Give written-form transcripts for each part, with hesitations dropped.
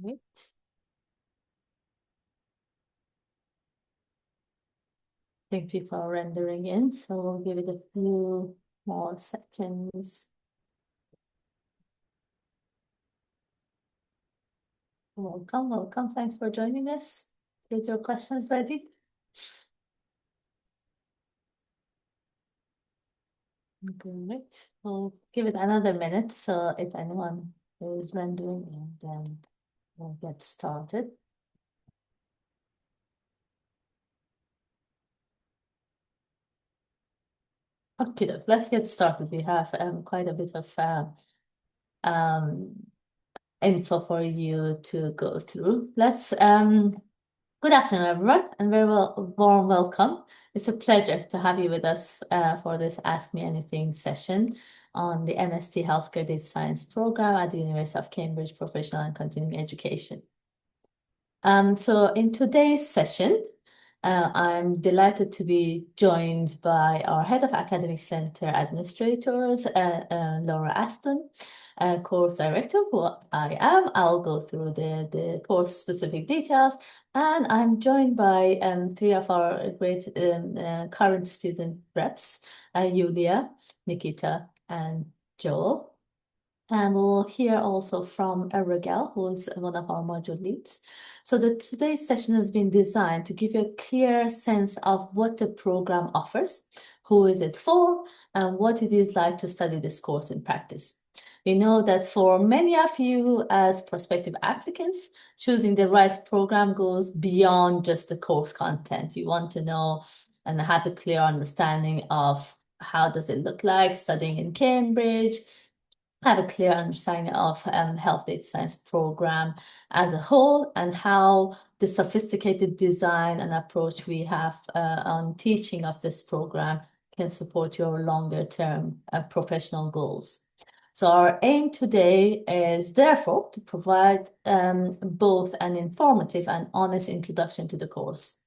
Right. I think people are rendering in, so we'll give it a few more seconds. Welcome, welcome. Thanks for joining us. Get your questions ready. Great. We'll give it another minute, so if anyone is rendering in, then we'll get started. Okay, let's get started. We have quite a bit of um, info for you to go through. Good afternoon, everyone, and warm welcome. It's a pleasure to have you with us for this Ask Me Anything session on the MSc Healthcare Data Science program at the University of Cambridge Professional and Continuing Education. So in today's session, I'm delighted to be joined by our Head of Academic Center Administrators, Laura Aston, Course Director, who I am. I'll go through the course specific details, and I'm joined by three of our great current student reps, Yulia, Nikita, and Joel. And we'll hear also from Erigel, who is one of our module leads. So today's session has been designed to give you a clear sense of what the program offers, who is it for, and what it is like to study this course in practice. We know that for many of you as prospective applicants, choosing the right program goes beyond just the course content. You want to know and have a clear understanding of how does it look like studying in Cambridge, have a clear understanding of health data science program as a whole and how the sophisticated design and approach we have on teaching of this program can support your longer term professional goals. So our aim today is therefore to provide both an informative and honest introduction to the course.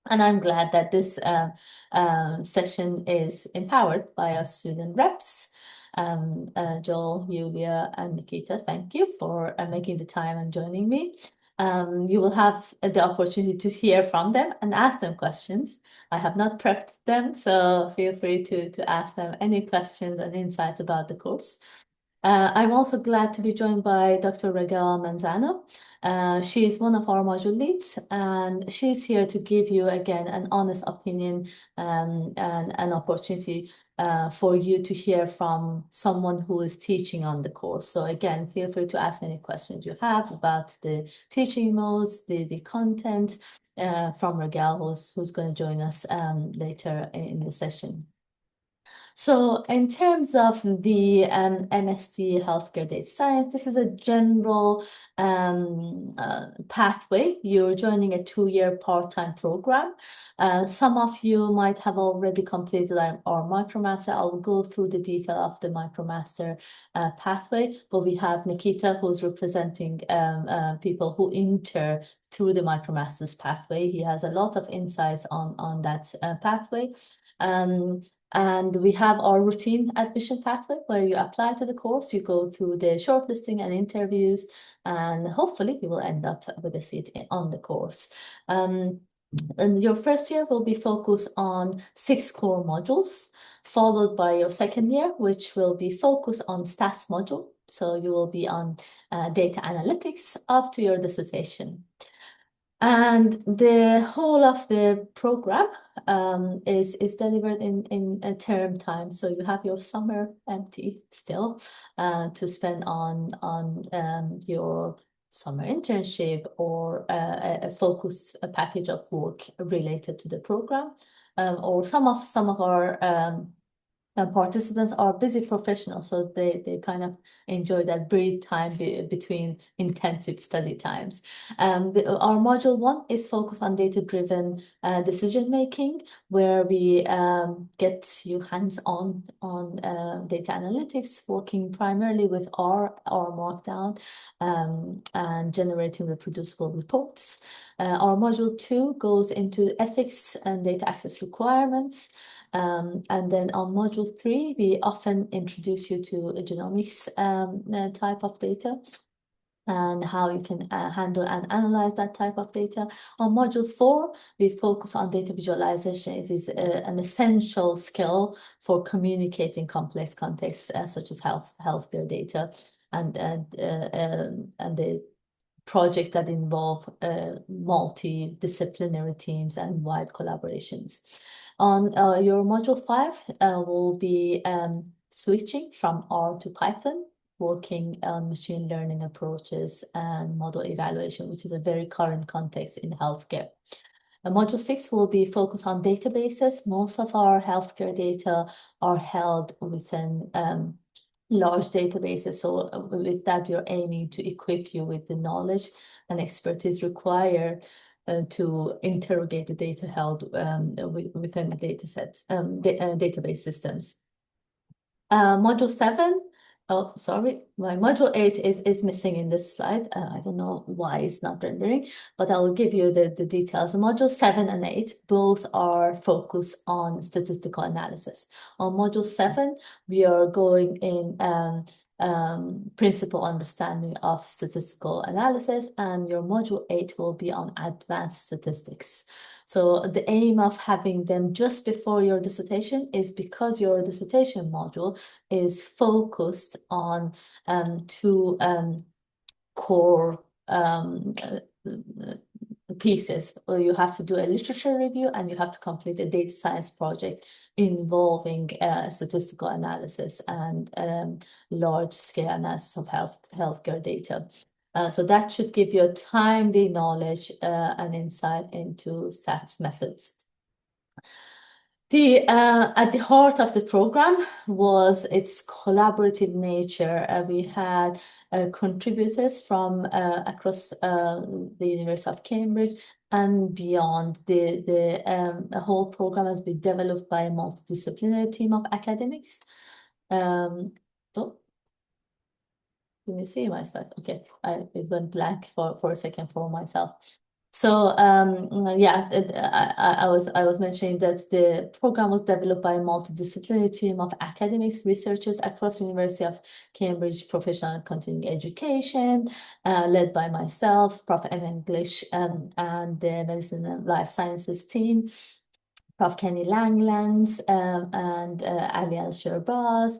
And I'm glad that this session is empowered by our student reps. Joel, Yulia, and Nikita, thank you for making the time and joining me. You will have the opportunity to hear from them and ask them questions. I have not prepped them, so feel free to ask them any questions and insights about the course. I'm also glad to be joined by Dr. Regel Manzano. She is one of our module leads, and she's here to give you, again, an honest opinion and an opportunity for you to hear from someone who is teaching on the course. So again, feel free to ask any questions you have about the teaching modes, the content from Regel, who's going to join us later in the session. So in terms of the MSc Healthcare Data Science, this is a general pathway. You're joining a 2-year part-time program. Some of you might have already completed our MicroMaster. I'll go through the detail of the MicroMaster pathway, but we have Nikita who's representing people who enter through the MicroMasters pathway. He has a lot of insights on that pathway. And we have our routine admission pathway where you apply to the course, you go through the shortlisting and interviews, and hopefully you will end up with a seat on the course. And your first year will be focused on 6 core modules, followed by your second year, which will be focused on stats module. So you will be on data analytics up to your dissertation. And the whole of the program is delivered in a term time. So you have your summer empty still to spend on your summer internship or a focus package of work related to the program. Or some of our participants are busy professionals, so they kind of enjoy that breathe time between intensive study times. Our module 1 is focused on data-driven decision making, where we get you hands-on on data analytics, working primarily with R Markdown and generating reproducible reports. Our module 2 goes into ethics and data access requirements. And then on module 3, we often introduce you to a genomics type of data. and how you can handle and analyze that type of data. On module 4, we focus on data visualization. It is an essential skill for communicating complex contexts such as healthcare data and the projects that involve multidisciplinary teams and wide collaborations. On your module 5 will be switching from R to Python, working on machine learning approaches and model evaluation, which is a very current context in healthcare. Module 6 will be focused on databases. Most of our healthcare data are held within large databases. So with that, we're aiming to equip you with the knowledge and expertise required to interrogate the data held within the data sets, database systems. Module 7, oh, sorry, my module 8 is missing in this slide. I don't know why it's not rendering, but I will give you the details. Module 7 and 8 both are focused on statistical analysis. On module 7, we are going in principal understanding of statistical analysis, and your module 8 will be on advanced statistics. So the aim of having them just before your dissertation is because your dissertation module is focused on two core pieces, where you have to do a literature review and you have to complete a data science project involving statistical analysis and large-scale analysis of healthcare data. So that should give you a timely knowledge and insight into stats methods. At the heart of the program was its collaborative nature. We had contributors from across the University of Cambridge and beyond. The whole program has been developed by a multidisciplinary team of academics. Oh, can you see my slide? Okay, it went blank for a second for myself. So yeah, I was mentioning that the program was developed by a multidisciplinary team of academics, researchers across University of Cambridge Professional and Continuing Education, led by myself, Prof. M. English, and the Medicine and Life Sciences team. Prof. Kenny Langlands and Ali Al-Sherbaz,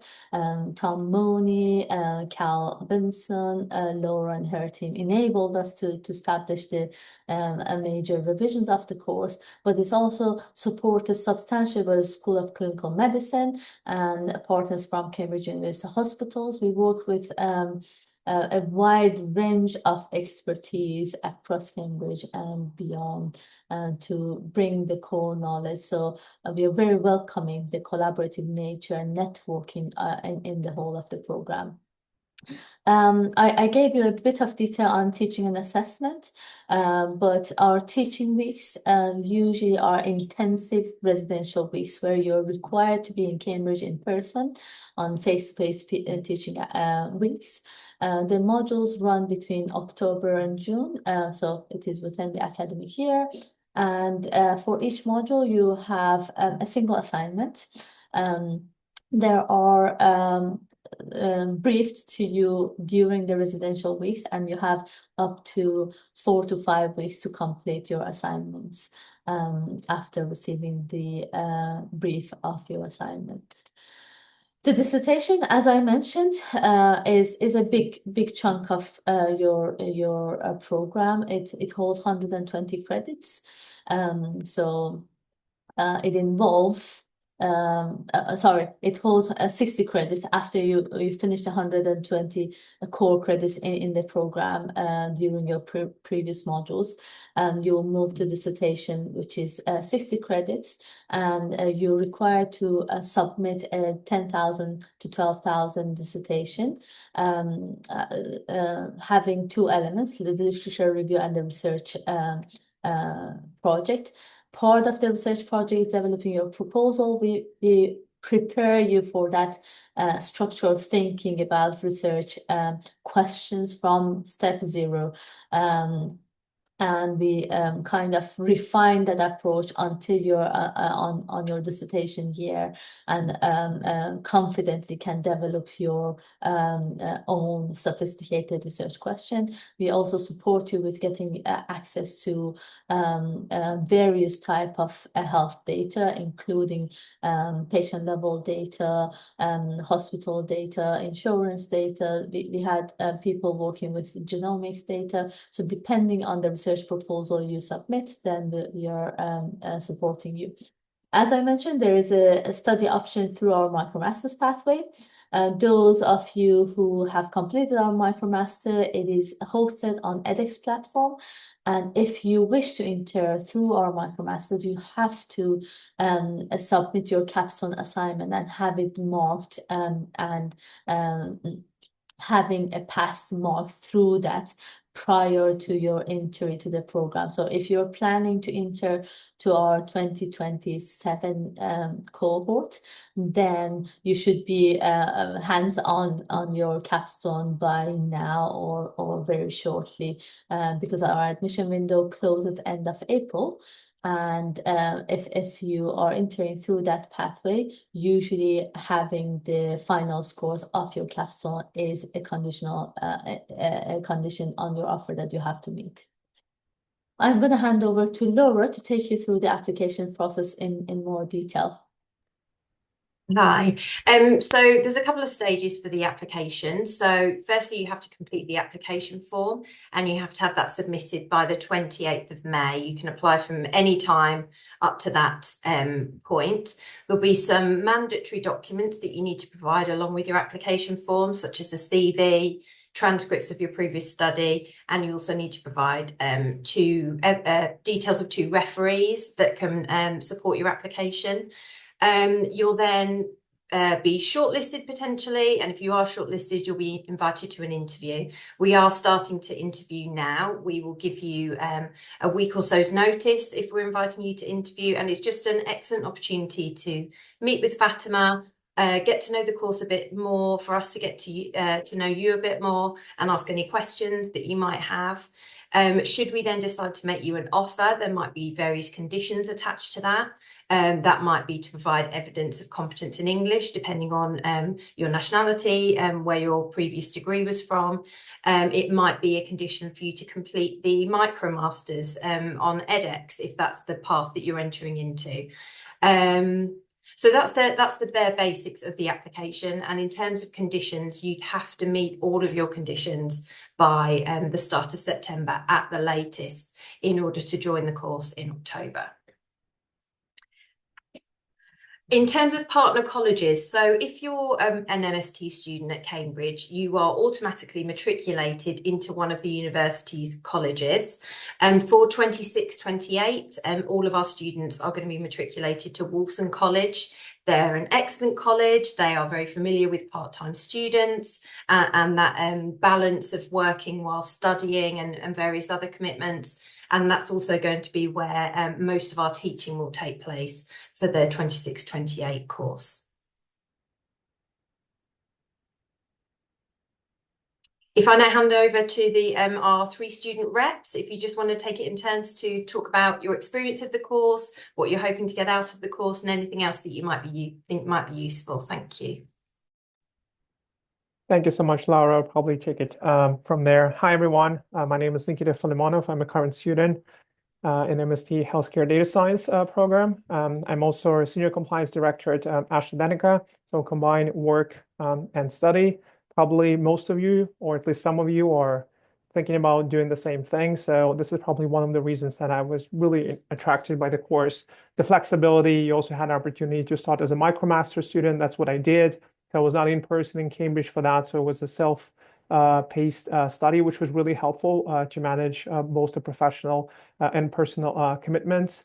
Tom Mooney, Cal Benson, Laura and her team enabled us to establish the major revisions of the course, but it's also supported substantially by the School of Clinical Medicine and partners from Cambridge University Hospitals. We work with a wide range of expertise across Cambridge and beyond to bring the core knowledge. So we are very welcoming the collaborative nature and networking in the whole of the program. I gave you a bit of detail on teaching and assessment, but our teaching weeks usually are intensive residential weeks where you're required to be in Cambridge in person on face-to-face teaching weeks. The modules run between October and June, so it is within the academic year. And for each module, you have a single assignment. There are briefed to you during the residential weeks, and you have up to 4 to 5 weeks to complete your assignments after receiving the brief of your assignment. The dissertation, as I mentioned, is a big chunk of your program. It holds 120 credits. So it involves it holds 60 credits after you finish the 120 core credits in the program during your previous modules. You will move to dissertation, which is 60 credits, and you're required to submit a 10,000 to 12,000 dissertation, having two elements, the literature review and the research project. Part of the research project is developing your proposal. We prepare you for that structured thinking about research questions from step 0. And we kind of refine that approach until you're on your dissertation year, and confidently can develop your own sophisticated research question. We also support you with getting access to various type of health data, including patient level data, hospital data, insurance data. We had people working with genomics data. So depending on the research proposal you submit, then we are supporting you. As I mentioned, there is a study option through our MicroMasters pathway. Those of you who have completed our MicroMaster, it is hosted on edX platform. And if you wish to enter through our MicroMasters, you have to submit your capstone assignment and have it marked and having a pass mark through that prior to your entry to the program. So if you're planning to enter to our 2027 cohort, then you should be hands-on on your capstone by now or very shortly, because our admission window closes at the end of April. And if you are entering through that pathway, usually having the final scores of your capstone is a conditional a condition on your offer that you have to meet. I'm going to hand over to Laura to take you through the application process in more detail. Hi. So there's a couple of stages for the application. So firstly, you have to complete the application form and you have to have that submitted by the 28th of May. You can apply from any time up to that point. There'll be some mandatory documents that you need to provide along with your application form, such as a CV, transcripts of your previous study, and you also need to provide details of 2 referees that can support your application. You'll then be shortlisted potentially, and if you are shortlisted, you'll be invited to an interview. We are starting to interview now. We will give you a week or so's notice if we're inviting you to interview, and it's just an excellent opportunity to meet with Fatima, get to know the course a bit more, for us to get to know you a bit more and ask any questions that you might have. Should we then decide to make you an offer, there might be various conditions attached to that. That might be to provide evidence of competence in English, depending on your nationality and where your previous degree was from. It might be a condition for you to complete the MicroMasters on edX, if that's the path that you're entering into. So that's the bare basics of the application. And in terms of conditions, you'd have to meet all of your conditions by the start of September at the latest in order to join the course in October. In terms of partner colleges, so if you're an MST student at Cambridge, you are automatically matriculated into one of the university's colleges. For 26-28, all of our students are going to be matriculated to Wolfson College. They're an excellent college. They are very familiar with part-time students and that balance of working while studying and various other commitments. And that's also going to be where most of our teaching will take place for the 26-28 course. If I now hand over to our 3 student reps, if you just want to take it in turns to talk about your experience of the course, what you're hoping to get out of the course, and anything else that you think might be useful. Thank you. Thank you so much, Laura. I'll probably take it from there. Hi, everyone. My name is Nikita Filimonov. I'm a current student in MST Healthcare Data Science program. I'm also a Senior Compliance Director at AstraZeneca, so combine work and study. Probably most of you, or at least some of you, are thinking about doing the same thing. So this is probably one of the reasons that I was really attracted by the course. The flexibility, you also had an opportunity to start as a MicroMaster student. That's what I did. I was not in person in Cambridge for that, so it was a self-paced study, which was really helpful to manage both the professional and personal commitments.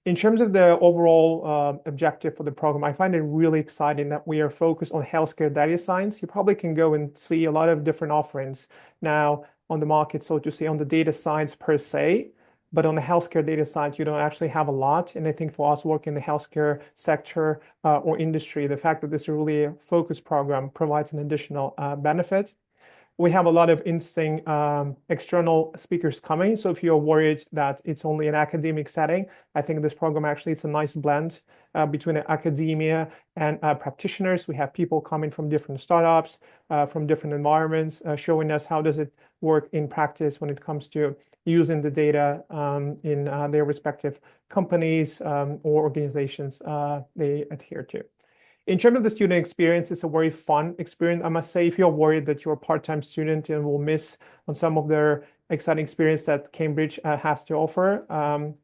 In terms of the overall objective for the program, I find it really exciting that we are focused on healthcare data science. You probably can go and see a lot of different offerings now on the market, so to say, on the data science per se. But on the healthcare data science, you don't actually have a lot. And I think for us working in the healthcare sector or industry, the fact that this is really a focused program provides an additional benefit. we have a lot of interesting external speakers coming. So if you're worried that it's only an academic setting, I think this program actually is a nice blend between academia and practitioners. We have people coming from different startups, from different environments, showing us how does it work in practice when it comes to using the data in their respective companies or organizations they adhere to. In terms of the student experience, it's a very fun experience. I must say, if you're worried that you're a part-time student and will miss on some of their exciting experience that Cambridge has to offer,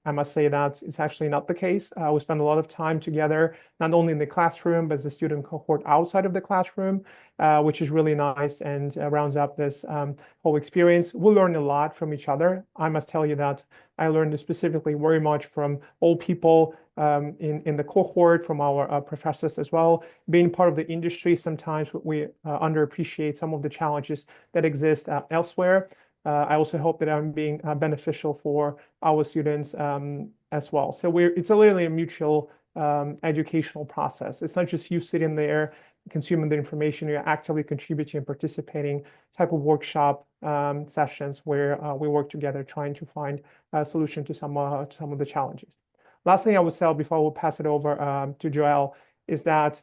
I must say that it's actually not the case. We spend a lot of time together, not only in the classroom, but the student cohort outside of the classroom, which is really nice and rounds up this whole experience. We learn a lot from each other. I must tell you that I learned specifically very much from all people in the cohort, from our professors as well. Being part of the industry, sometimes we underappreciate some of the challenges that exist elsewhere. I also hope that I'm being beneficial for our students as well. So it's literally a mutual educational process. It's not just you sitting there consuming the information, you're actively contributing and participating type of workshop sessions where we work together trying to find a solution to some of the challenges. Last thing I would say before we'll pass it over to Joel is that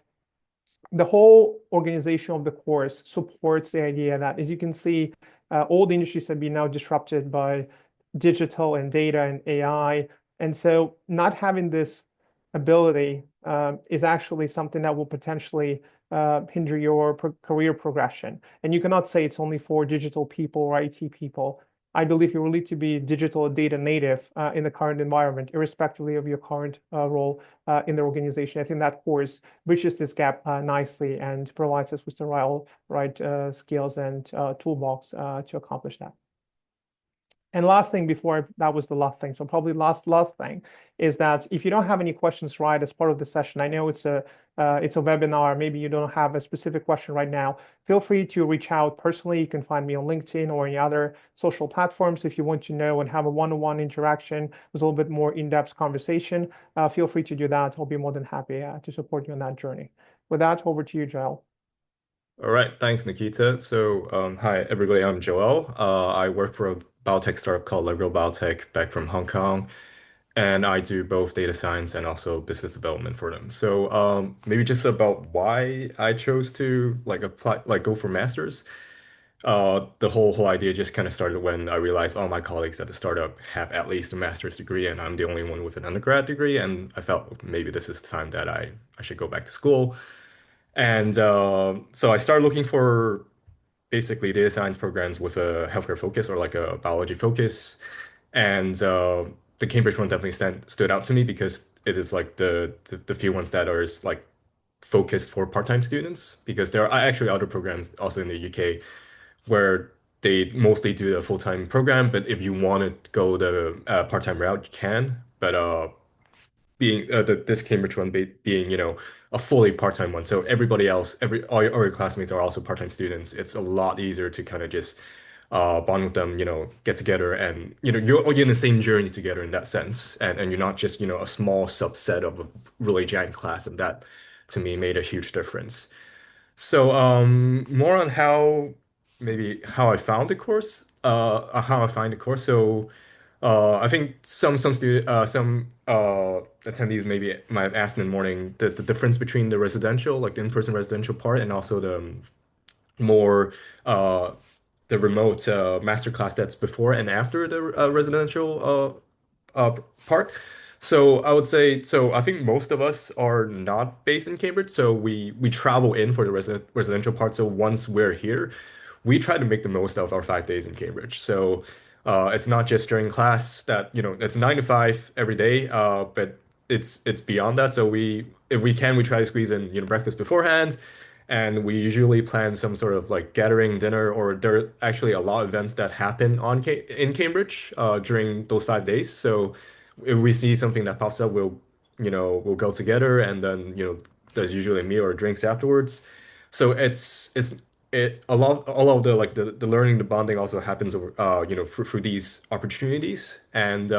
the whole organization of the course supports the idea that, as you can see, all the industries have been now disrupted by digital and data and AI. And so not having this ability is actually something that will potentially hinder your career progression. And you cannot say it's only for digital people or IT people. I believe you will need to be digital data native in the current environment, irrespectively of your current role in the organization. I think that course bridges this gap nicely and provides us with the right skills and toolbox to accomplish that. And last thing that was the last thing. So probably last thing is that if you don't have any questions right as part of the session, I know it's a webinar. Maybe you don't have a specific question right now. Feel free to reach out personally. You can find me on LinkedIn or any other social platforms. If you want to know and have a one-on-one interaction with a little bit more in-depth conversation, feel free to do that. I'll be more than happy to support you on that journey. With that, over to you, Joel. All right, thanks, Nikita. So, hi everybody, I'm Joel. I work for a biotech startup called Legro Biotech back from Hong Kong, and I do both data science and also business development for them. So, maybe just about why I chose to go for masters. The whole idea just kind of started when I realized all my colleagues at the startup have at least a master's degree, and I'm the only one with an undergrad degree, and I felt maybe this is the time that I should go back to school. And so I started looking for basically data science programs with a healthcare focus or like a biology focus. And the Cambridge one definitely stood out to me because it is like the few ones that are like focused for part-time students, because there are actually other programs also in the UK where they mostly do a full-time program, but if you want to go the part-time route, you can. But being this Cambridge one being, a fully part-time one. So everybody else, all your classmates are also part-time students. It's a lot easier to kind of just bond with them, get together and, you're in the same journey together in that sense. And you're not just, a small subset of a really giant class. And that to me made a huge difference. So more on how I found the course, how I find the course. So I think some attendees maybe might have asked in the morning the difference between the residential, like the in-person residential part, and also the more uh, the remote masterclass that's before and after the residential part. So I would say, so I think most of us are not based in Cambridge, so we travel in for the residential part. So once we're here, we try to make the most of our 5 days in Cambridge. So it's not just during class that, it's 9 to 5 every day, but it's beyond that. So if we can, we try to squeeze in, breakfast beforehand, and we usually plan some sort of like gathering dinner, or there are actually a lot of events that happen in Cambridge during those 5 days. So if we see something that pops up, we'll go together, and then there's usually a meal or drinks afterwards. So a lot all of the like the learning, the bonding also happens over through these opportunities. And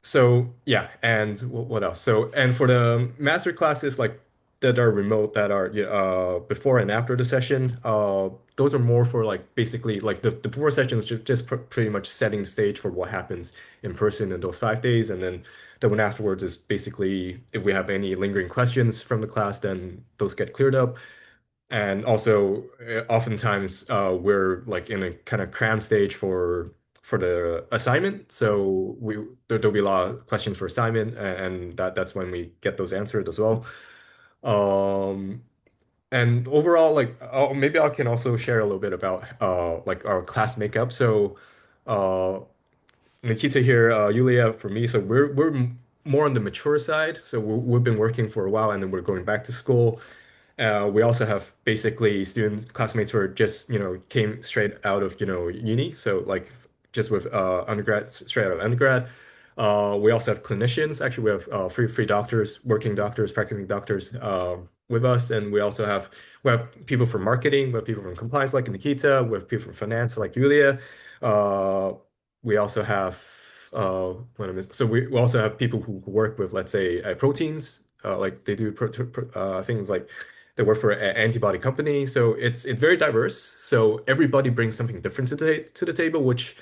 so yeah, and what else? So and for the master classes, like that are remote that are before and after the session. Those are more for like basically like the before session is just pretty much setting the stage for what happens in person in those 5 days, and then the one afterwards is basically if we have any lingering questions from the class, then those get cleared up. And also, oftentimes we're like in a kind of cram stage for the assignment. So there'll be a lot of questions for assignment, and that's when we get those answered as well. Um, and overall, like maybe I can also share a little bit about like our class makeup. So uh, Nikita here, Yulia for me. So we're more on the mature side. So we've been working for a while, and then we're going back to school. We also have basically students, classmates who are just, came straight out of, uni. So like just with undergrad, straight out of undergrad. We also have clinicians. Actually, we have free doctors, working doctors, practicing doctors with us. And we have people from marketing, we have people from compliance like Nikita, we have people from finance like Yulia. Uh, we also have so we also have people who work with, let's say, proteins. Like they do things like they work for an antibody company. So it's very diverse. So everybody brings something different to the table, which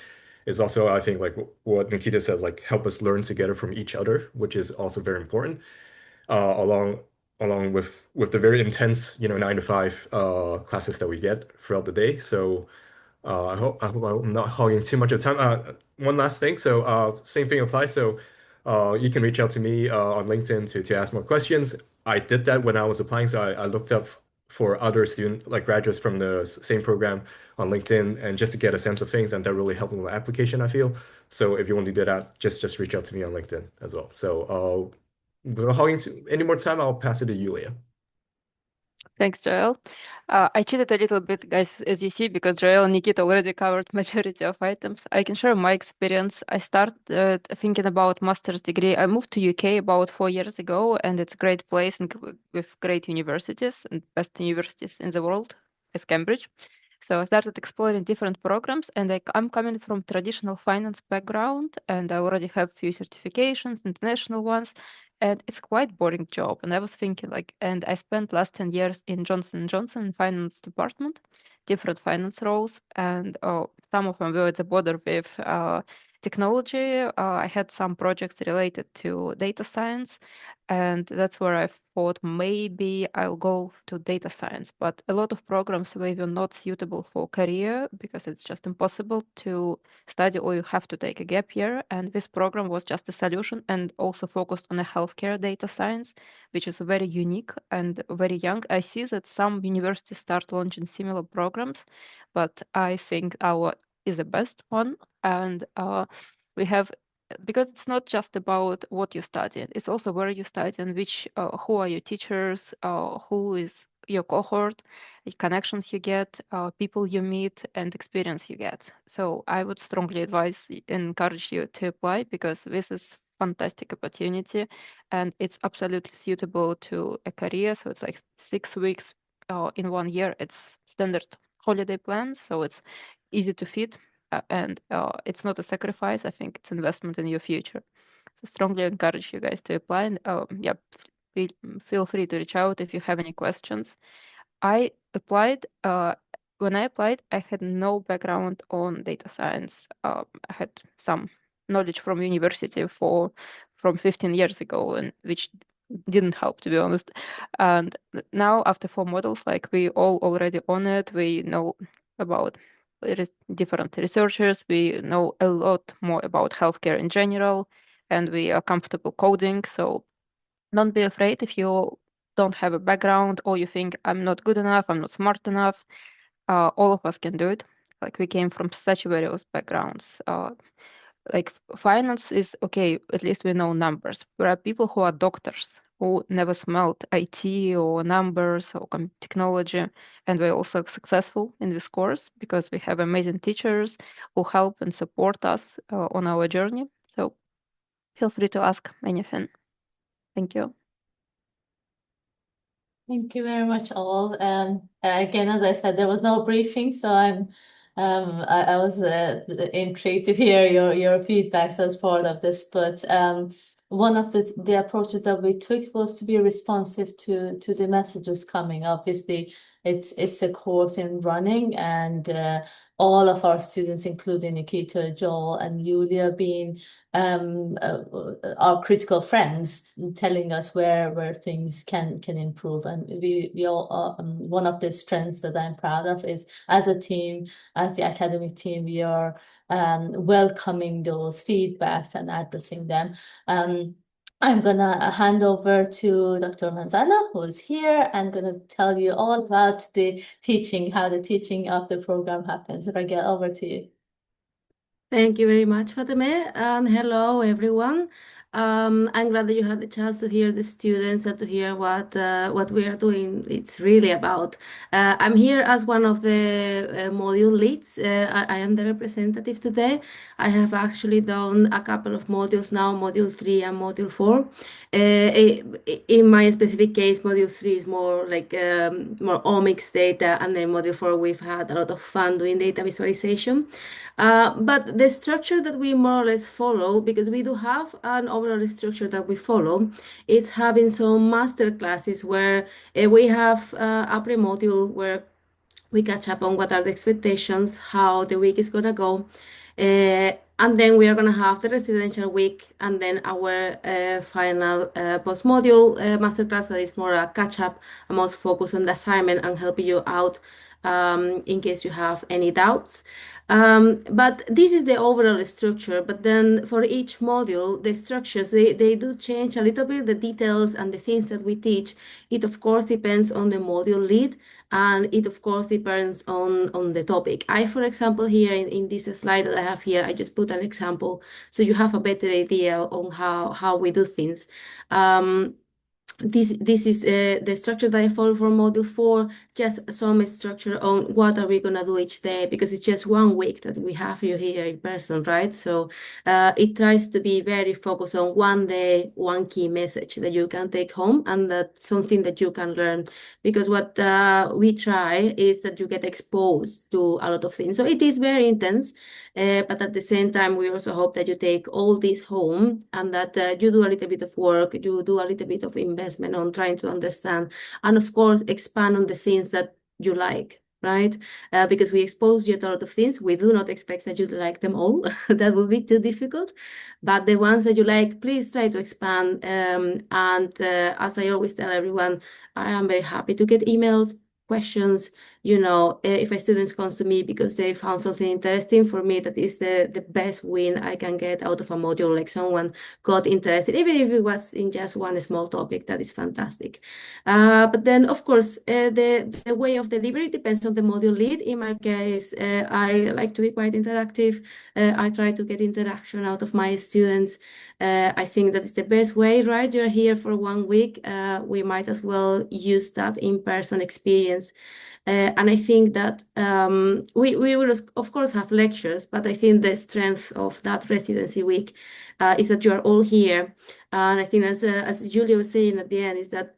is also, I think, like what Nikita says, like help us learn together from each other, which is also very important. Along with the very intense, 9 to 5 classes that we get throughout the day. So I hope I'm not hogging too much of time. One last thing. So same thing applies. So you can reach out to me on LinkedIn to ask more questions. I did that when I was applying. So I looked up for other student like graduates from the same program on LinkedIn and just to get a sense of things, and that really helped with my application, I feel. So if you want to do that, just reach out to me on LinkedIn as well. So without hogging any more time, I'll pass it to Yulia. Thanks, Joel. I cheated a little bit, guys, as you see, because Joel and Nikita already covered majority of items. I can share my experience. I started thinking about master's degree. I moved to UK about 4 years ago, and it's a great place and with great universities and best universities in the world, as Cambridge. So I started exploring different programs, and I'm coming from traditional finance background, and I already have few certifications, international ones, and it's quite boring job. And I was thinking like, and I spent last 10 years in Johnson & Johnson finance department, different finance roles, and some of them were at the border with technology. I had some projects related to data science, and that's where I thought maybe I'll go to data science. But a lot of programs were not suitable for career because it's just impossible to study, or you have to take a gap year. And this program was just a solution and also focused on a healthcare data science, which is very unique and very young. I see that some universities start launching similar programs, but I think our is the best one. And we have, because it's not just about what you study, it's also where you study and which who are your teachers, who is your cohort, the connections you get, people you meet, and experience you get. So I would strongly encourage you to apply, because this is fantastic opportunity and it's absolutely suitable to a career. So it's like 6 weeks in 1 year. It's standard holiday plan, so it's easy to fit, and it's not a sacrifice. I think it's investment in your future. So strongly encourage you guys to apply. And yeah, feel free to reach out if you have any questions. I applied. When I applied, I had no background on data science. I had some knowledge from university from 15 years ago, and which didn't help, to be honest. And now, after 4 models, like we all already on it, we know about different researchers. We know a lot more about healthcare in general, and we are comfortable coding. So don't be afraid if you don't have a background or you think I'm not good enough, I'm not smart enough. All of us can do it. Like we came from such various backgrounds. Like finance is okay, at least we know numbers. There are people who are doctors who never smelled IT or numbers or technology, and we're also successful in this course because we have amazing teachers who help and support us on our journey. So feel free to ask anything. Thank you. Thank you very much, all. Again, as I said, there was no briefing, so I was intrigued to hear your feedbacks as part of this. But one of the approaches that we took was to be responsive to the messages coming. Obviously, it's a course in running, and all of our students, including Nikita, Joel, and Yulia, being our critical friends, telling us where things can improve. And we all one of the strengths that I'm proud of is, as a team, as the academic team, we are welcoming those feedbacks and addressing them. I'm gonna hand over to Dr. Manzano, who is here, and gonna tell you all about the teaching, how the teaching of the program happens. Raquel, over to you. Thank you very much, Fatime, and hello, everyone. I'm glad that you had the chance to hear the students and to hear what we are doing. It's really about. I'm here as one of the module leads. I am the representative today. I have actually done a couple of modules now, module 3 and module 4. In my specific case, module 3 is more like more omics data, and then module 4 we've had a lot of fun doing data visualization. But the structure that we more or less follow, because we do have an overall structure that we follow, it's having some master classes where we have a pre-module where we catch up on what are the expectations, how the week is gonna go. And then we are going to have the residential week, and then our final post-module masterclass that is more a catch-up, and most focus on the assignment and help you out in case you have any doubts. But this is the overall structure. But then for each module, the structures, they do change a little bit, the details and the things that we teach. It, of course, depends on the module lead, and it, of course, depends on the topic. For example, here in this slide that I have here, I just put an example so you have a better idea on how we do things. This is the structure that I follow for module 4, just some structure on what are we going to do each day, because it's just 1 week that we have you here in person, right? So it tries to be very focused on 1 day, 1 key message that you can take home, and that's something that you can learn, because what we try is that you get exposed to a lot of things. So it is very intense, but at the same time, we also hope that you take all this home, and that you do a little bit of work, you do a little bit of investment on trying to understand, and of course, expand on the things that you like, right? Because we expose you to a lot of things. We do not expect that you like them all. That would be too difficult. But the ones that you like, please try to expand. As I always tell everyone, I am very happy to get emails, questions. If a student comes to me because they found something interesting, for me, that is the best win I can get out of a module. Like someone got interested, even if it was in just one small topic, that is fantastic. But then, of course, the way of delivery depends on the module lead. In my case, I like to be quite interactive. I try to get interaction out of my students. I think that is the best way, right? You're here for 1 week. We might as well use that in-person experience. And I think that we will, of course, have lectures, but I think the strength of that residency week is that you are all here. And I think, as Julia was saying at the end, is that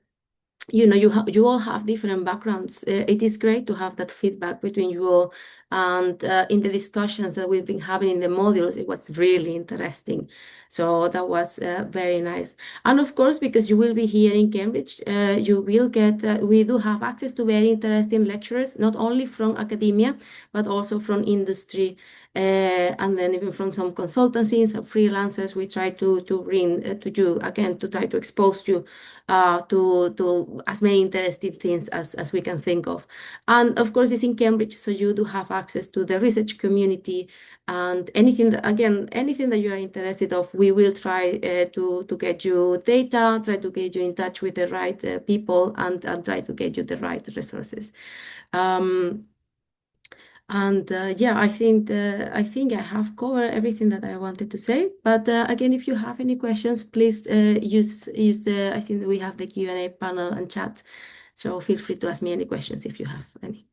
you all have different backgrounds. It is great to have that feedback between you all. And in the discussions that we've been having in the modules, it was really interesting. So that was very nice. And of course, because you will be here in Cambridge, you will get, we do have access to very interesting lecturers, not only from academia, but also from industry. And then even from some consultancies, some freelancers, we try to bring to you, again, to try to expose you to as many interesting things as we can think of. And of course, it's in Cambridge, so you do have access to the research community, and anything that you are interested of, we will try to get you data, try to get you in touch with the right people, and try to get you the right resources. Yeah, I think I have covered everything that I wanted to say. But again, if you have any questions, please use the, I think we have the Q&A panel and chat. So feel free to ask me any questions if you have any.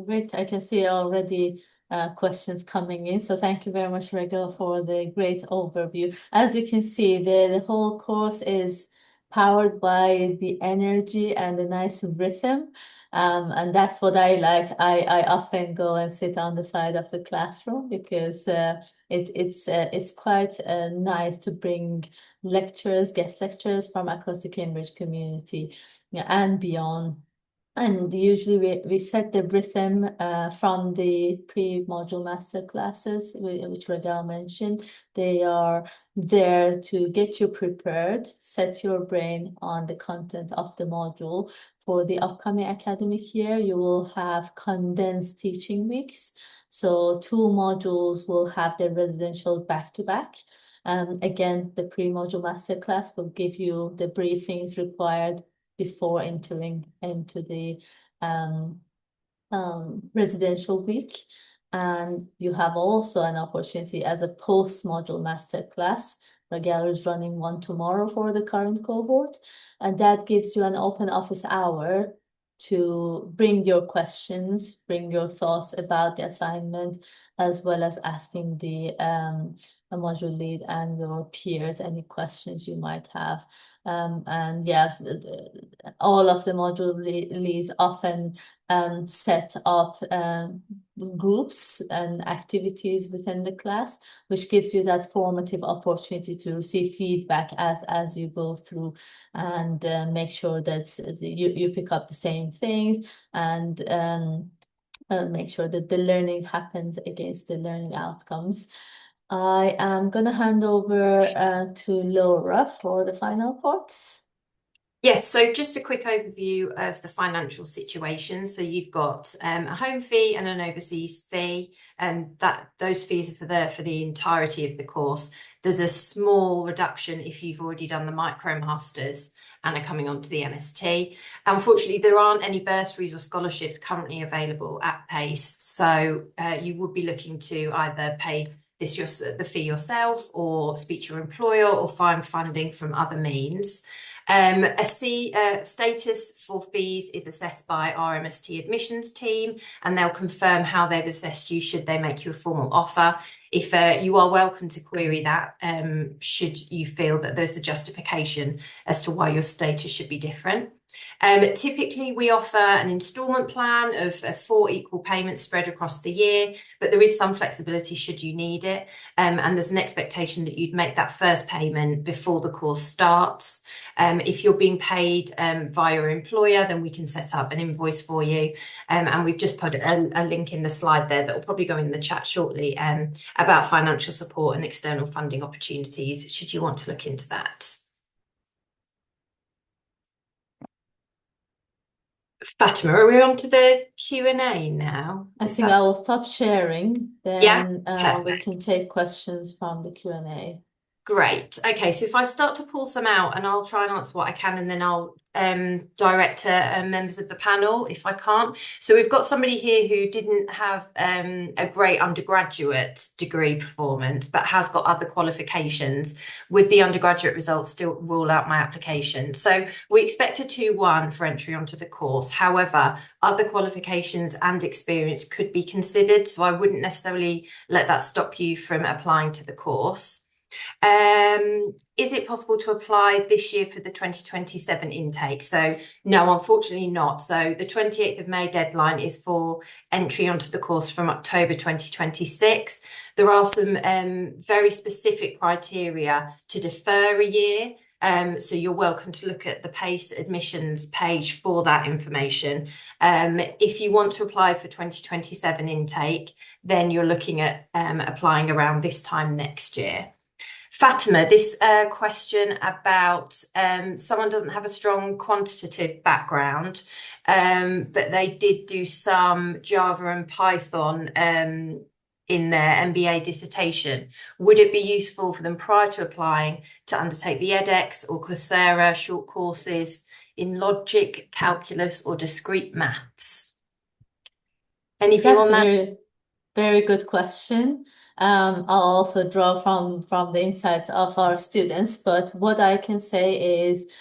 Great. I can see already questions coming in. So thank you very much, Rego, for the great overview. As you can see, the whole course is powered by the energy and the nice rhythm. And that's what I like. I often go and sit on the side of the classroom because it's quite nice to bring guest lecturers from across the Cambridge community, yeah, and beyond. And usually we set the rhythm from the pre-module master classes, which Ragal mentioned. They are there to get you prepared, set your brain on the content of the module. For the upcoming academic year, you will have condensed teaching weeks. So 2 modules will have their residential back-to-back. Again, the pre-module masterclass will give you the briefings required before entering into the residential week. And you have also an opportunity as a post-module masterclass. Ragal is running one tomorrow for the current cohort, and that gives you an open office hour to bring your questions, bring your thoughts about the assignment, as well as asking the module lead and your peers any questions you might have. And yeah, all of the module leads often set up groups and activities within the class, which gives you that formative opportunity to receive feedback as you go through, and make sure that you pick up the same things, and make sure that the learning happens against the learning outcomes. I am going to hand over to Laura for the final parts. Yes, so just a quick overview of the financial situation. So you've got a home fee and an overseas fee, and those fees are for the entirety of the course. There's a small reduction if you've already done the MicroMasters and are coming on to the MST. Unfortunately, there aren't any bursaries or scholarships currently available at PACE, so you would be looking to either pay the fee yourself, or speak to your employer, or find funding from other means. A C status for fees is assessed by our MST admissions team, and they'll confirm how they've assessed you should they make you a formal offer. If you are welcome to query that, should you feel that there's a justification as to why your status should be different. Typically, we offer an instalment plan of 4 equal payments spread across the year, but there is some flexibility should you need it. And there's an expectation that you'd make that first payment before the course starts. If you're being paid via your employer, then we can set up an invoice for you. And we've just put a link in the slide there that will probably go in the chat shortly about financial support and external funding opportunities, should you want to look into that. Fatima, are we on to the Q&A now? I think I will stop sharing, then Yeah, we can take questions from the Q&A. Great. Okay, so if I start to pull some out, and I'll try and answer what I can, and then I'll direct members of the panel if I can't. So we've got somebody here who didn't have a great undergraduate degree performance, but has got other qualifications. Would the undergraduate results still rule out my application? So we expect a 2-1 for entry onto the course. However, other qualifications and experience could be considered, so I wouldn't necessarily let that stop you from applying to the course. Is it possible to apply this year for the 2027 intake? So no, unfortunately not. So the 28th of May deadline is for entry onto the course from October 2026. There are some very specific criteria to defer a year. So you're welcome to look at the PACE admissions page for that information. If you want to apply for 2027 intake, then you're looking at applying around this time next year. Fatima, this question about someone doesn't have a strong quantitative background, but they did do some Java and Python in their MBA dissertation. Would it be useful for them prior to applying to undertake the edX or Coursera short courses in logic, calculus, or discrete maths? Anything on that? That's a very good question. I'll also draw from the insights of our students, but what I can say is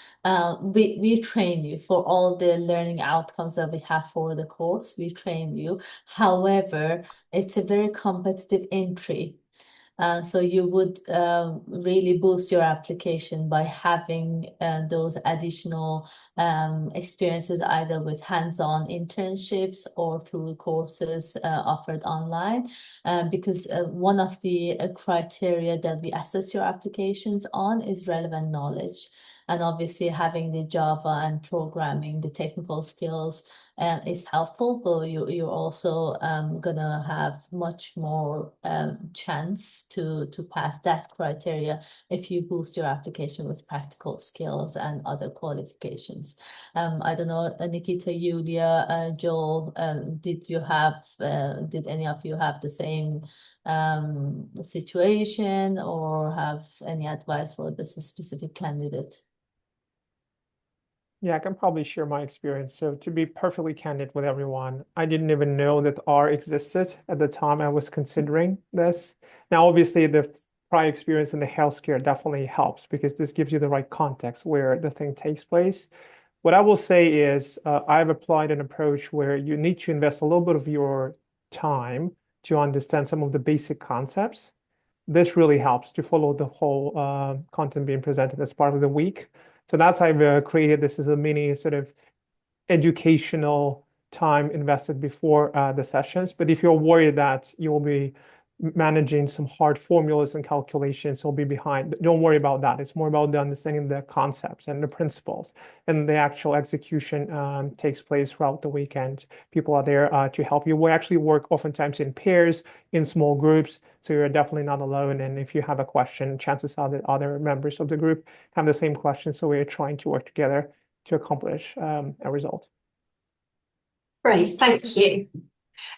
we train you for all the learning outcomes that we have for the course. We train you. However, it's a very competitive entry. So you would really boost your application by having those additional experiences either with hands-on internships or through courses offered online. Because one of the criteria that we assess your applications on is relevant knowledge. And obviously having the Java and programming, the technical skills is helpful, but you're also gonna have much more chance to pass that criteria if you boost your application with practical skills and other qualifications. I don't know, Nikita, Yulia, Joel, did any of you have the same situation or have any advice for this specific candidate? Yeah, I can probably share my experience. So to be perfectly candid with everyone, I didn't even know that R existed at the time I was considering this. Now, obviously, the prior experience in the healthcare definitely helps because this gives you the right context where the thing takes place. What I will say is I've applied an approach where you need to invest a little bit of your time to understand some of the basic concepts. This really helps to follow the whole content being presented as part of the week. So that's how I've created this as a mini sort of educational time invested before the sessions. But if you're worried that you will be managing some hard formulas and calculations, you'll be behind. Don't worry about that. It's more about the understanding the concepts and the principles, and the actual execution takes place throughout the weekend. People are there to help you. We actually work oftentimes in pairs, in small groups, so you're definitely not alone. And if you have a question, chances are that other members of the group have the same question. So we're trying to work together to accomplish a result. Great, thank you.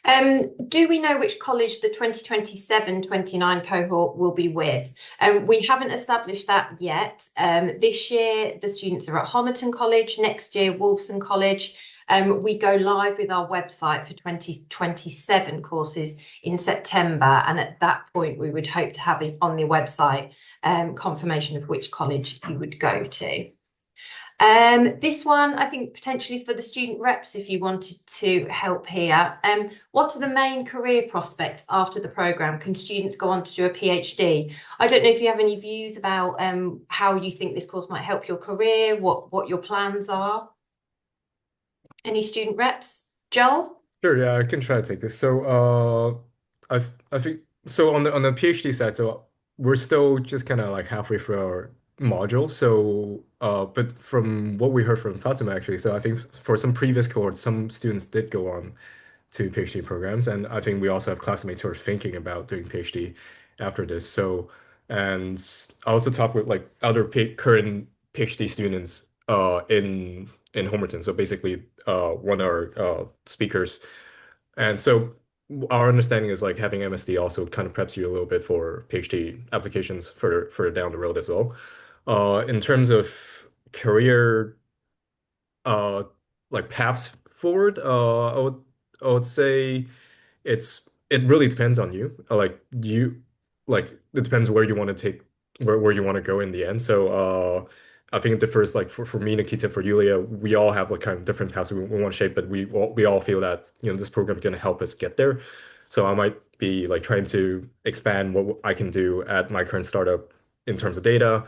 Do we know which college the 2027-29 cohort will be with? We haven't established that yet. This year, the students are at Homerton College, next year, Wolfson College. We go live with our website for 2027 courses in September, and at that point, we would hope to have it on the website confirmation of which college you would go to. This one, I think potentially for the student reps, if you wanted to help here. What are the main career prospects after the programme? Can students go on to do a PhD? I don't know if you have any views about how you think this course might help your career, what your plans are. Any student reps? Joel? Sure, yeah, I can try to take this. So, I think so on the PhD side, so we're still just kind of like halfway through our module. So, but from what we heard from Fatima actually, so I think for some previous cohorts, some students did go on to PhD programs, and I think we also have classmates who are thinking about doing PhD after this. So, and I also talked with like other current PhD students in Homerton. So basically, one of our speakers, and so our understanding is like having MSD also kind of preps you a little bit for PhD applications further down the road as well. In terms of career uh like paths forward, I would say it really depends on you. Like it depends where you want to take where you want to go in the end. So I think it differs like for me, Nikita, for Yulia, we all have like kind of different paths we want to shape, but we all feel that this program is going to help us get there. So I might be like trying to expand what I can do at my current startup in terms of data.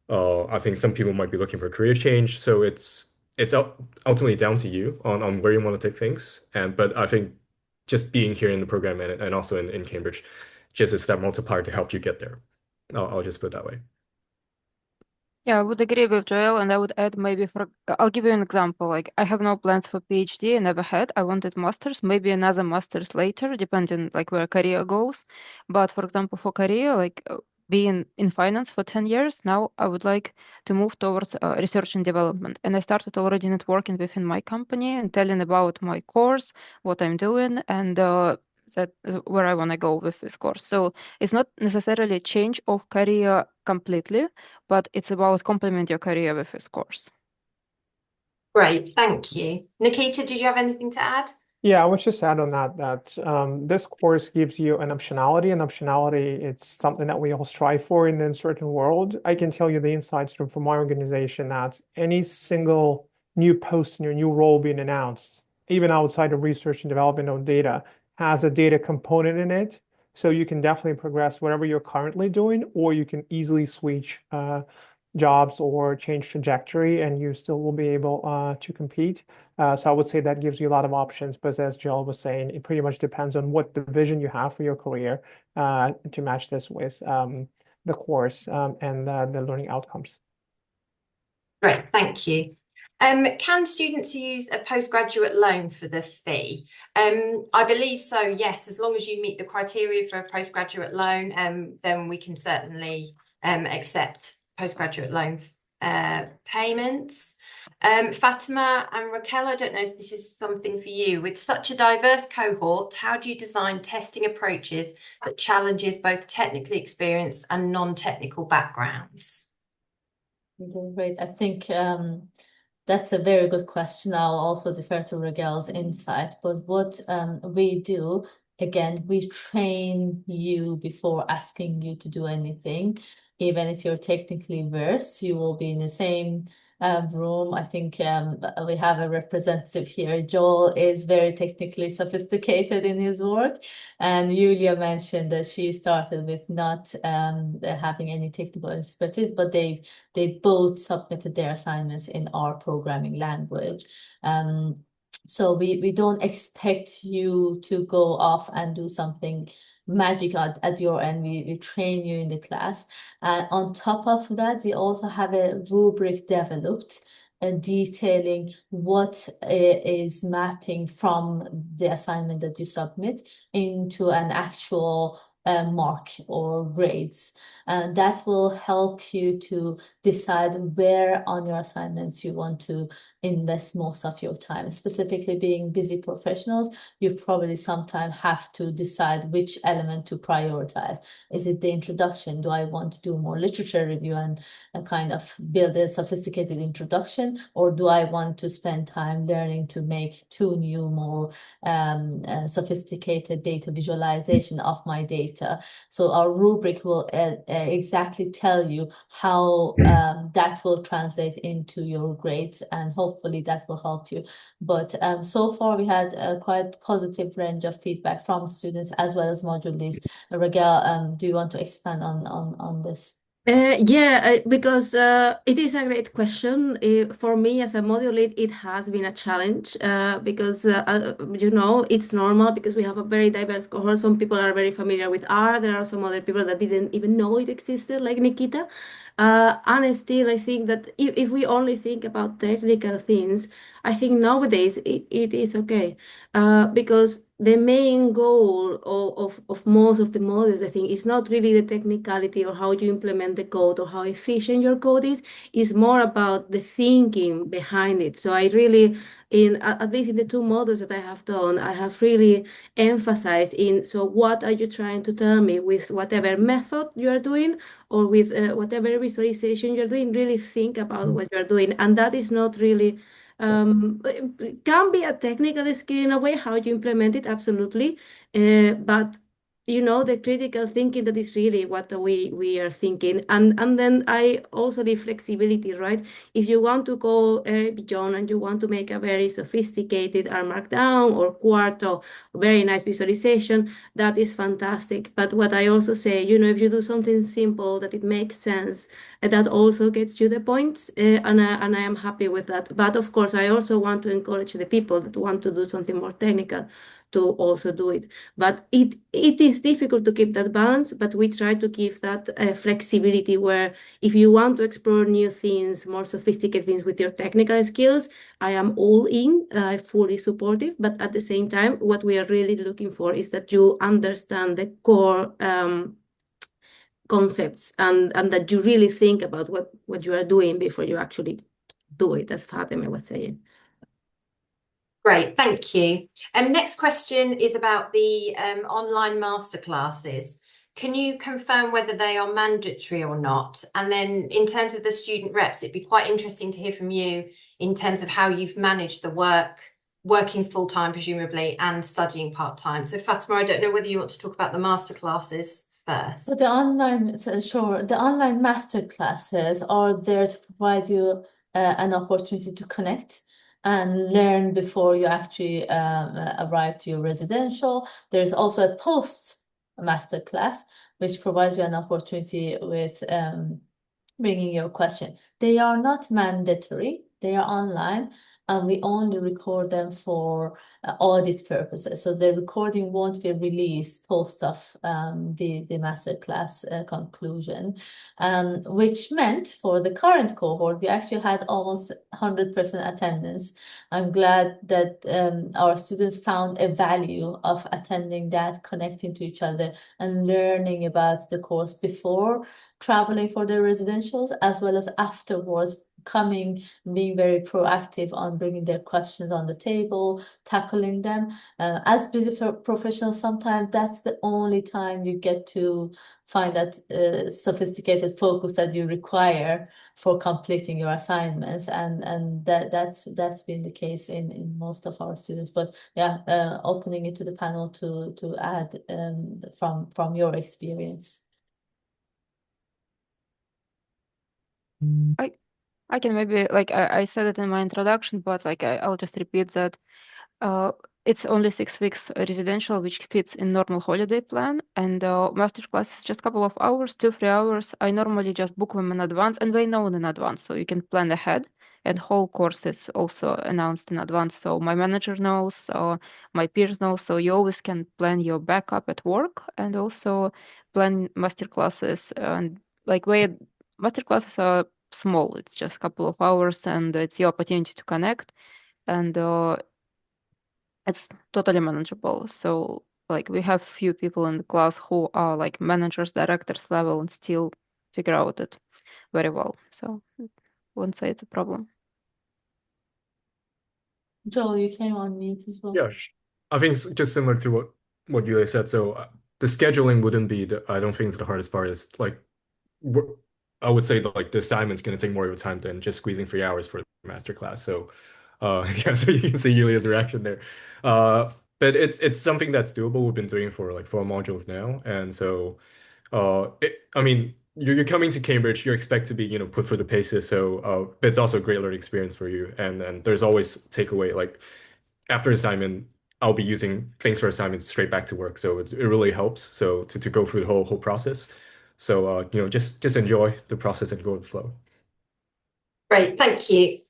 I think some people might be looking for a career change. So it's ultimately down to you on where you want to take things. But I think just being here in the program and also in Cambridge, just a step multiplier to help you get there. I'll just put it that way. Yeah, I would agree with Joel, and I would add maybe I'll give you an example. Like I have no plans for PhD, I never had. I wanted masters, maybe another masters later, depending like where career goes. But for example, for career, like being in finance for 10 years, now I would like to move towards research and development. And I started already networking within my company and telling about my course, what I'm doing, and that where I want to go with this course. So it's not necessarily a change of career completely, but it's about complement your career with this course. Great, thank you. Nikita, did you have anything to add? Yeah, I would just add on that this course gives you an optionality. And optionality, it's something that we all strive for in a certain world. I can tell you the insights from my organization that any single new post in your new role being announced, even outside of research and development of data, has a data component in it. So you can definitely progress whatever you're currently doing, or you can easily switch jobs or change trajectory, and you still will be able to compete. So I would say that gives you a lot of options, but as Jill was saying, it pretty much depends on what the vision you have for your career to match this with the course and the learning outcomes. Great, thank you. Can students use a postgraduate loan for the fee? I believe so, yes. As long as you meet the criteria for a postgraduate loan, then we can certainly accept postgraduate loan payments. Fatima and Raquel, I don't know if this is something for you. With such a diverse cohort, how do you design testing approaches that challenges both technically experienced and non-technical backgrounds? Great. I think that's a very good question. I'll also defer to Raquel's insight. But what we do, again, we train you before asking you to do anything. Even if you're technically versed, you will be in the same room. I think we have a representative here. Joel is very technically sophisticated in his work. And Julia mentioned that she started with not having any technical expertise, but they both submitted their assignments in our programming language. So we don't expect you to go off and do something magic at your end. We train you in the class. And on top of that, we also have a rubric developed detailing what is mapping from the assignment that you submit into an actual mark or grades. And that will help you to decide where on your assignments you want to invest most of your time. Specifically, being busy professionals, you probably sometimes have to decide which element to prioritize. Is it the introduction? Do I want to do more literature review and kind of build a sophisticated introduction? Or do I want to spend time learning to make two new, more sophisticated data visualization of my data? So our rubric will exactly tell you how that will translate into your grades, and hopefully that will help you. But so far we had a quite positive range of feedback from students as well as module leads. Raquel, do you want to expand on this? Yeah, because it is a great question. For me, as a module lead, it has been a challenge because, it's normal because we have a very diverse cohort. Some people are very familiar with R. There are some other people that didn't even know it existed, like Nikita. And still, I think that if we only think about technical things, I think nowadays it is okay because the main goal of most of the models, I think, is not really the technicality or how you implement the code or how efficient your code is more about the thinking behind it. So I really, at least in the two models that I have done, I have really emphasized so what are you trying to tell me with whatever method you are doing or with whatever visualization you're doing, really think about what you're doing. And that is not really it can be a technical skill in a way how you implement it, absolutely, but the critical thinking, that is really what we are thinking. And then I also the flexibility, right? If you want to go beyond and you want to make a very sophisticated R Markdown or Quarto, very nice visualization, that is fantastic. But what I also say, if you do something simple that it makes sense, that also gets you the points, and I am happy with that. But of course, I also want to encourage the people that want to do something more technical to also do it. But it is difficult to keep that balance, but we try to give that flexibility where if you want to explore new things, more sophisticated things with your technical skills, I am all in, fully supportive. But at the same time, what we are really looking for is that you understand the core concepts and that you really think about what you are doing before you actually do it, as Fatima was saying. Great, thank you. Next question is about the online masterclasses. Can you confirm whether they are mandatory or not? And then in terms of the student reps, it'd be quite interesting to hear from you in terms of how you've managed the working full-time, presumably, and studying part-time. So Fatima, I don't know whether you want to talk about the masterclasses first. The online masterclasses are there to provide you an opportunity to connect and learn before you actually arrive to your residential. There's also a post masterclass, which provides you an opportunity with bringing your question. They are not mandatory. They are online, and we only record them for audit purposes. So the recording won't be released post of the masterclass conclusion, which meant for the current cohort, we actually had almost 100% attendance. I'm glad that our students found a value of attending that, connecting to each other, and learning about the course before traveling for their residentials, as well as afterwards coming, being very proactive on bringing their questions on the table, tackling them. As busy professionals, sometimes that's the only time you get to find that sophisticated focus that you require for completing your assignments, and that's been the case in most of our students. But yeah, opening it to the panel to add from your experience. I can maybe, like I said it in my introduction, but like I'll just repeat that it's only 6 weeks residential, which fits in normal holiday plan, and masterclass is just a couple of hours, 2-3 hours. I normally just book them in advance, and they know in advance, so you can plan ahead. And whole course is also announced in advance, so my manager knows, my peers know, so you always can plan your backup at work and also plan masterclasses. And like masterclasses are small, it's just a couple of hours, and it's your opportunity to connect, and it's totally manageable. So like we have few people in the class who are like managers, directors level, and still figure out it very well. So I wouldn't say it's a problem. Joel, you came on mute as well. Yeah, I think it's just similar to what Yulia said. So the scheduling wouldn't be I don't think it's the hardest part. Is like I would say that like the assignment's going to take more of your time than just squeezing 3 hours for the master class. So yeah, so you can see Yulia's reaction there. But it's something that's doable. We've been doing for like 4 modules now, and so I mean, you're coming to Cambridge, you expect to be, put through the paces. So, but it's also a great learning experience for you. And there's always takeaway. Like after assignment, I'll be using things for assignments straight back to work. So it really helps. So to go through the whole process. So just enjoy the process and go with the flow. Great, thank you.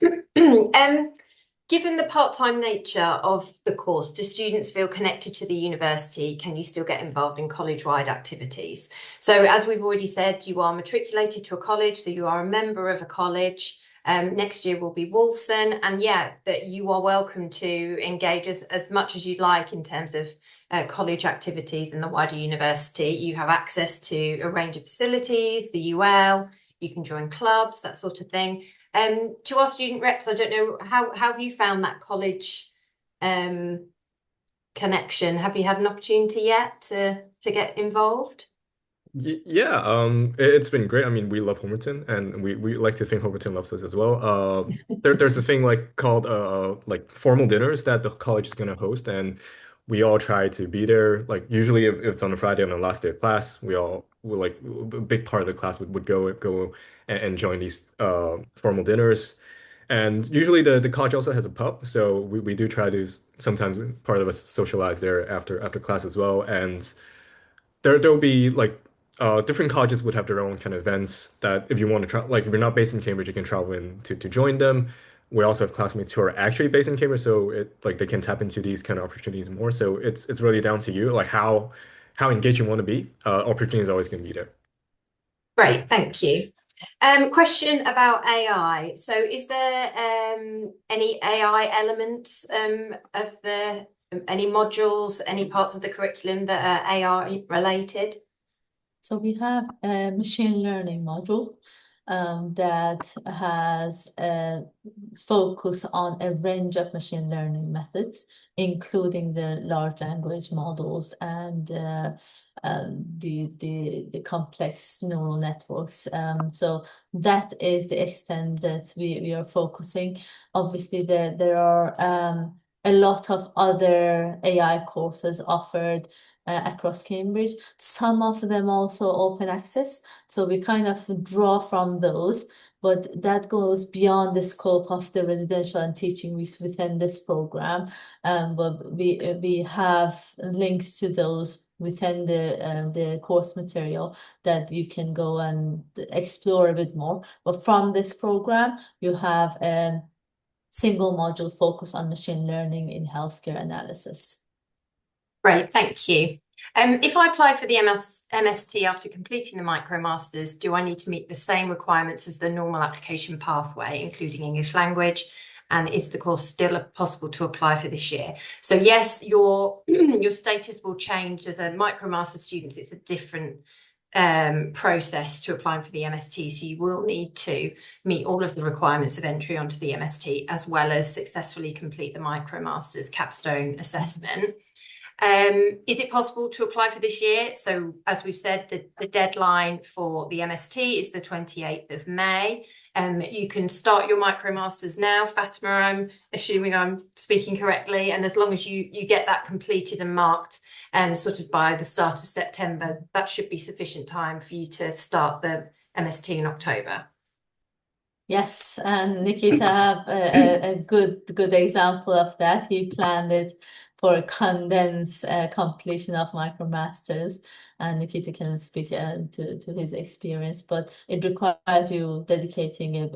Given the part-time nature of the course, do students feel connected to the university? Can you still get involved in college-wide activities? So as we've already said, you are matriculated to a college, so you are a member of a college. Next year will be Wolfson, and yeah, that you are welcome to engage as much as you'd like in terms of college activities in the wider university. You have access to a range of facilities, the UL, you can join clubs, that sort of thing. To our student reps, I don't know, how have you found that college connection? Have you had an opportunity yet to get involved? Yeah, it's been great. I mean, we love Homerton, and we like to think Homerton loves us as well. There's a thing called like formal dinners that the college is gonna host, and we all try to be there. Like usually, if it's on a Friday on the last day of class, we all will like a big part of the class would go and join these formal dinners. And usually the college also has a pub, so we do try to sometimes part of us socialize there after class as well. And there'll be like different colleges would have their own kind of events that if you want to try, like if you're not based in Cambridge, you can travel in to join them. We also have classmates who are actually based in Cambridge, so they can tap into these kind of opportunities more. So it's really down to you, like how engaged you want to be. Opportunity is always going to be there. Great, thank you. Question about AI. So is there any AI elements of any modules, any parts of the curriculum that are AI related? So we have a machine learning module that has a focus on a range of machine learning methods, including the large language models and the complex neural networks. So that is the extent that we are focusing. Obviously, there are a lot of other AI courses offered across Cambridge. Some of them also open access, so we kind of draw from those, but that goes beyond the scope of the residential and teaching weeks within this program. But we have links to those within the course material that you can go and explore a bit more. But from this program, you have a single module focus on machine learning in healthcare analysis. Great, thank you. If I apply for the MST after completing the MicroMasters, do I need to meet the same requirements as the normal application pathway, including English language? And is the course still possible to apply for this year? So yes, your status will change as a MicroMaster student. It's a different process to applying for the MST. So you will need to meet all of the requirements of entry onto the MST, as well as successfully complete the MicroMasters capstone assessment. Is it possible to apply for this year? So as we've said, the deadline for the MST is the 28th of May. You can start your MicroMasters now, Fatima, I'm assuming I'm speaking correctly. And as long as you get that completed and marked sort of by the start of September, that should be sufficient time for you to start the MST in October. Yes, and Nikita have a good example of that. He planned it for a condensed completion of MicroMasters, and Nikita can speak to his experience, but it requires you dedicating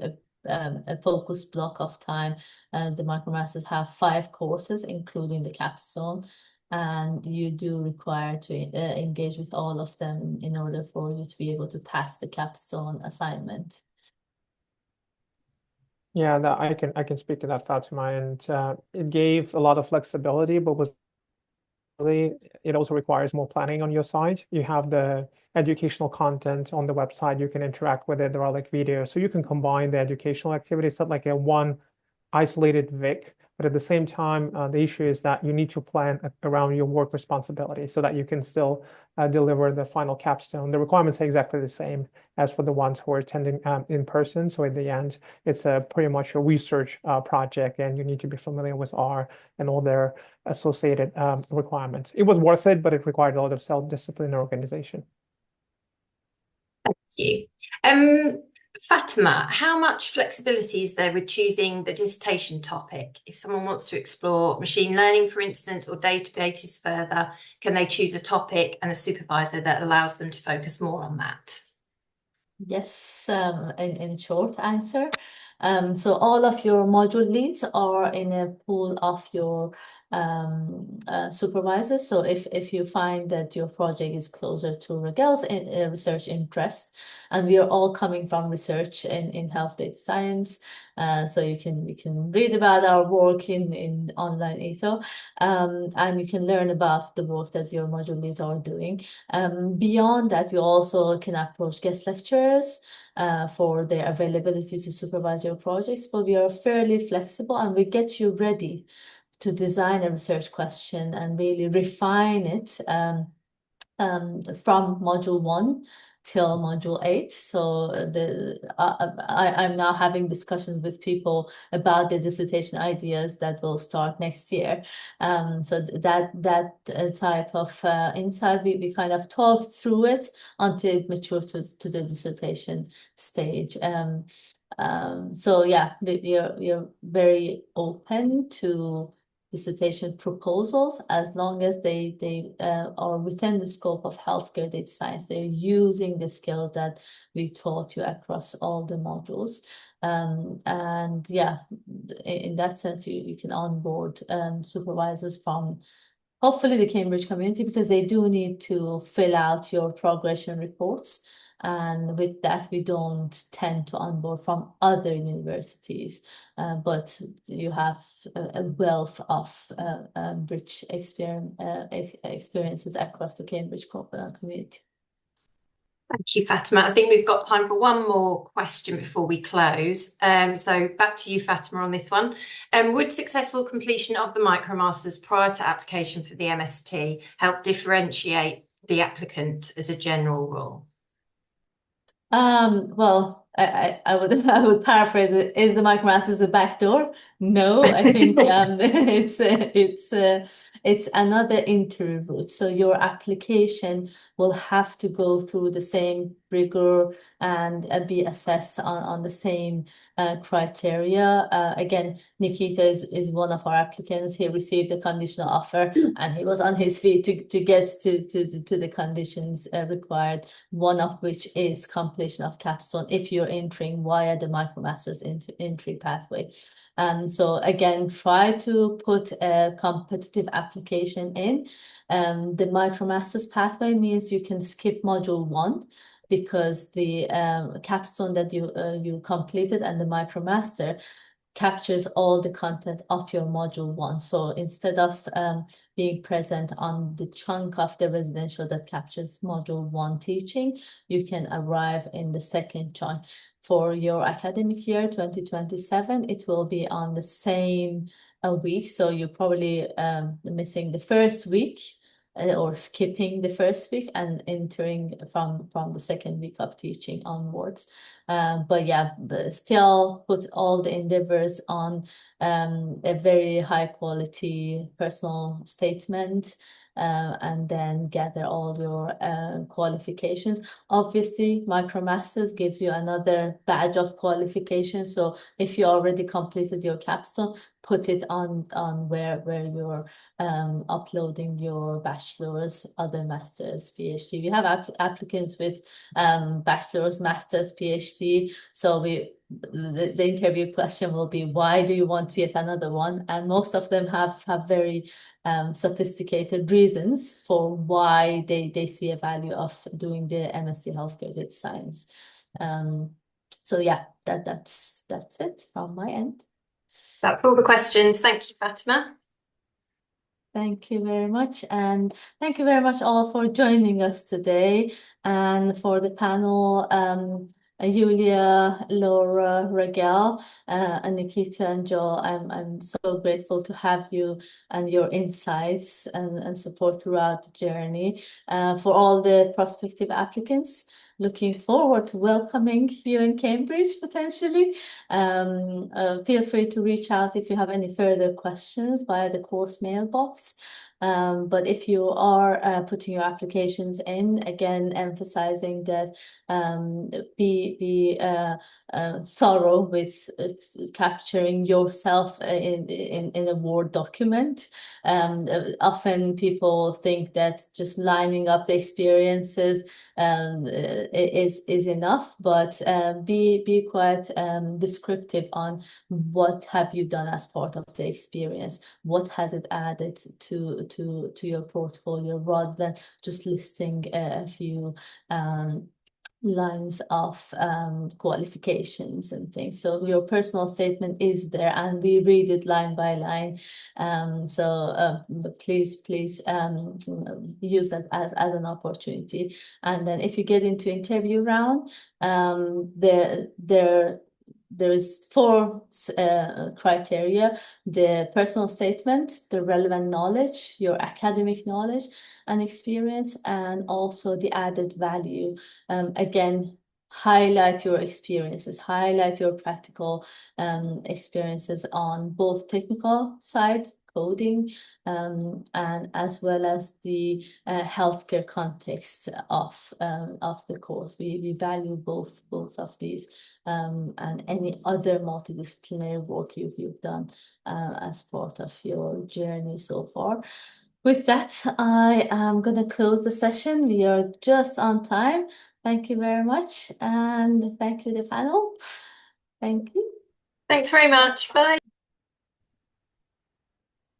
a focus block of time. And the MicroMasters have 5 courses, including the capstone, and you do require to engage with all of them in order for you to be able to pass the capstone assignment. Yeah, that I can speak to that, Fatima, and it gave a lot of flexibility, but was really, it also requires more planning on your side. You have the educational content on the website, you can interact with it. There are like videos, so you can combine the educational activities, not like a one isolated Vic. But at the same time, the issue is that you need to plan around your work responsibilities so that you can still deliver the final capstone. The requirements are exactly the same as for the ones who are attending in person. So in the end, it's pretty much a research project, and you need to be familiar with R and all their associated requirements. It was worth it, but it required a lot of self-discipline and organization. Thank you. Fatima, how much flexibility is there with choosing the dissertation topic? If someone wants to explore machine learning, for instance, or databases further, can they choose a topic and a supervisor that allows them to focus more on that? Yes, in short answer. So all of your module leads are in a pool of your supervisors. So if you find that your project is closer to Ragel's research interest, and we are all coming from research in health data science, so you can read about our work in online etho, and you can learn about the work that your module leads are doing. Beyond that, you also can approach guest lecturers for their availability to supervise your projects, but we are fairly flexible, and we get you ready to design a research question and really refine it from module 1 till module 8. So I'm now having discussions with people about the dissertation ideas that will start next year. So that type of insight, we kind of talk through it until it matures to the dissertation stage. So yeah, we are very open to dissertation proposals as long as they are within the scope of healthcare data science. They're using the skill that we taught you across all the modules. And yeah, in that sense, you can onboard supervisors from hopefully the Cambridge community, because they do need to fill out your progression reports. And with that, we don't tend to onboard from other universities, but you have a wealth of rich experiences across the Cambridge community. Thank you, Fatima. I think we've got time for one more question before we close. So back to you, Fatima, on this one. Would successful completion of the MicroMasters prior to application for the MST help differentiate the applicant as a general rule? Well, I would paraphrase it. Is the MicroMasters a backdoor? No, I think it's another entry route. So your application will have to go through the same rigor and be assessed on the same criteria. Again, Nikita is one of our applicants. He received a conditional offer and he was on his feet to get to the conditions required, one of which is completion of capstone if you're entering via the MicroMasters entry pathway. So again, try to put a competitive application in. The MicroMasters pathway means you can skip module 1 because the capstone that you completed and the MicroMaster captures all the content of your module 1. So instead of being present on the chunk of the residential that captures module 1 teaching, you can arrive in the second chunk. For your academic year 2027, it will be on the same week. So you're probably missing the first week or skipping the first week and entering from the second week of teaching onwards. But yeah, still put all the endeavors on a very high quality personal statement and then gather all your qualifications. Obviously, MicroMasters gives you another badge of qualification. So if you already completed your capstone, put it on where you're uploading your bachelor's, other master's, PhD. We have applicants with bachelor's, master's, PhD. So the interview question will be, why do you want yet another one? And most of them have very sophisticated reasons for why they see a value of doing the MSc Healthcare Data Science. So yeah, that's it from my end. That's all the questions. Thank you, Fatima. Thank you very much. And thank you very much all for joining us today. And for the panel, Julia, Laura, Raquel, and Nikita and Joel, I'm so grateful to have you and your insights and support throughout the journey. For all the prospective applicants, looking forward to welcoming you in Cambridge potentially. Feel free to reach out if you have any further questions via the course mailbox. But if you are putting your applications in, again, emphasizing that be thorough with capturing yourself in a Word document. Often people think that just lining up the experiences is enough, but be quite descriptive on what have you done as part of the experience, what has it added to your portfolio, rather than just listing a few lines of qualifications and things. So your personal statement is there and we read it line by line. So please use that as an opportunity. And then if you get into interview round, there is 4 criteria: the personal statement, the relevant knowledge, your academic knowledge and experience, and also the added value. Again, highlight your experiences, highlight your practical experiences on both technical side, coding, and as well as the healthcare context of the course. We value both of these and any other multidisciplinary work you've done as part of your journey so far. With that, I am going to close the session. We are just on time. Thank you very much. And thank you, the panel. Thank you. Thanks very much. Bye.